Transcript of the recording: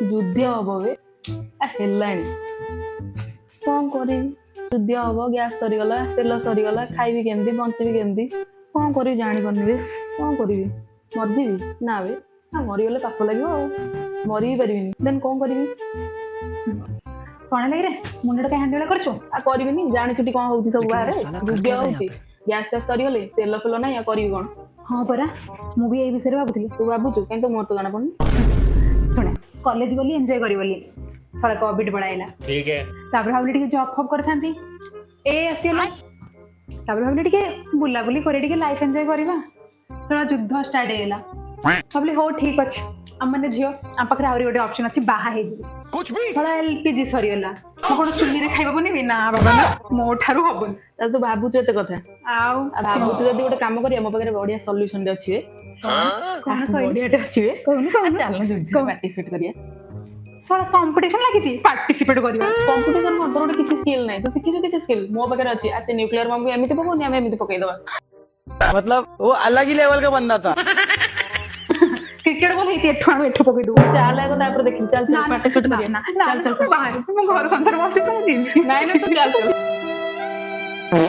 ଯୁଦ୍ଧ ହବ ବେ ହେଲାଣି କଣ କରିବି ଯୁଦ୍ଧ ହବ ଗ୍ୟାସ ସରିଗଲା ତେଲ ସରିଗଲା ଖାଇବି କେମିତି ବଞ୍ଚିବି କେମିତି କଣ କରିବି ଜାଣିପାରୁନି ବେ କଣ କରିବି ମରିଯିବି ନା ବେ ମରିଗଲେ ପାପ ଲାଗିବ ଆଉ ମରି ବି ପାରିବିନି ଦେନ୍ କଣ କରିବି କଣ ଲାଗିରେ ମୁଣ୍ଡଟା କାଇଁ ହାଣ୍ଡିଳା କରୁଛୁ କରିବିନି ଜାଣିଛୁଟି କଣ ହଉଛି ସବୁ ବାହାରେ ଯୁଦ୍ଧ ହଉଛି ଗ୍ୟାସ ଫ୍ୟାସ ସରିଗଲେ ତେଲ ଫେଲ ନାହିଁ ଆଉ କରିବି କଣ ହଁ ପରା ମୁଁ ବି ଏଇ ବିଷୟରେ ଭାବୁଥିଲି ତୁ ଭାବୁଛୁ କିନ୍ତୁ ମୋର ତ ଜଣାପଡୁନି ଶୁଣେ କଲେଜ ଗଲି ଏନ୍ଜୟ କରି ବୋଲି ସଳେ କୋଭିଡ ପଳାଇଲା ठीक है ତାପରେ ଭାବିଲି ଟିକେ ଜବ୍ ଫବ୍ କରିଥାନ୍ତି ଏ ଆସିଗଲା ତାପରେ ଭାବିଲି ଟିକେ ବୁଲାବୁଲି କରି ଟିକେ ଲାଇଫ୍ ଏନ୍ଜୟ କରିବା ଶୁଣ ଯୁଦ୍ଧ ଷ୍ଟାର୍ଟ ହେଇଗଲା ଭାବିଲି ହଉ ଠିକ୍ ଅଛି ଆମମାନେ ଝିଅ ଆମ ପାଖରେ ଆହୁରି ଗୋଟେ ଅପସନ୍ ଅଛି ବାହା ହେଇଯିବି ଶଳା ଏଲପିଜି ସରିଗଲା ମୁଁ କଣ ଚୁଲିରେ ଖାଇବା ବନେଇବି ନା ବାବା ନା ମୋ ଠାରୁ ହବନି ତାହେଲେ ତୁ ଭାବୁଛୁ ଏତେ କଥା ଆଉ ଭାବୁଛୁ ଯଦି ଗୋଟେ କାମ କରିବା ମୋ ପାଖରେ ବଢିଆ ସଲ୍ୟୁସନ ଟେ ଅଛି ବେ କଣ କହିଲୁ ବଢିଆଟେ ଅଛି ବେ କହୁନୁ କହୁନୁ ଚାଲ ଯୁଦ୍ଧ କହ। ପାର୍ଟିସିପେଟ କରିବା ଶଳା କମ୍ପିଟିସନ ଲାଗିଛି ପାର୍ଟିସିପେଟ କରିବା କମ୍ପିଟିସନ କଣ ତୋର ଗୋଟେ କିଛି ସ୍କିଲ୍ ନାହିଁ ତୁ ଶିଖିଛୁ କିଛି ସ୍କିଲ୍ ମୋ ପାଖରେ ଅଛି ଆସି ନ୍ୟୁକ୍ଲିୟର ବମ୍ବକୁ ଏମିତି ପକଉନି ଆମେ ଏମିତି ପକେଇଦବା मतलब वो अलग ही लेवल का बंदा था। କ୍ରିକେଟ ବଲ୍ ହେଇଛି ଏଠୁ ଆଣୁ ଏଠୁ ପକେଇ ଦବୁ ଚାଲ ଆଗ ତାପରେ ଦେଖିବି ଚାଲ ଚାଲ ପାର୍ଟିସିପେଟ କରିବା ଚାଲ ଚାଲ ବାହାରେ ମୁଁ ଘର ସଂସାର ବସିଛି ମୁଁ ଯିବି ନାଇଁ ନାଇଁ ତୁ ଚାଲ ଚାଲ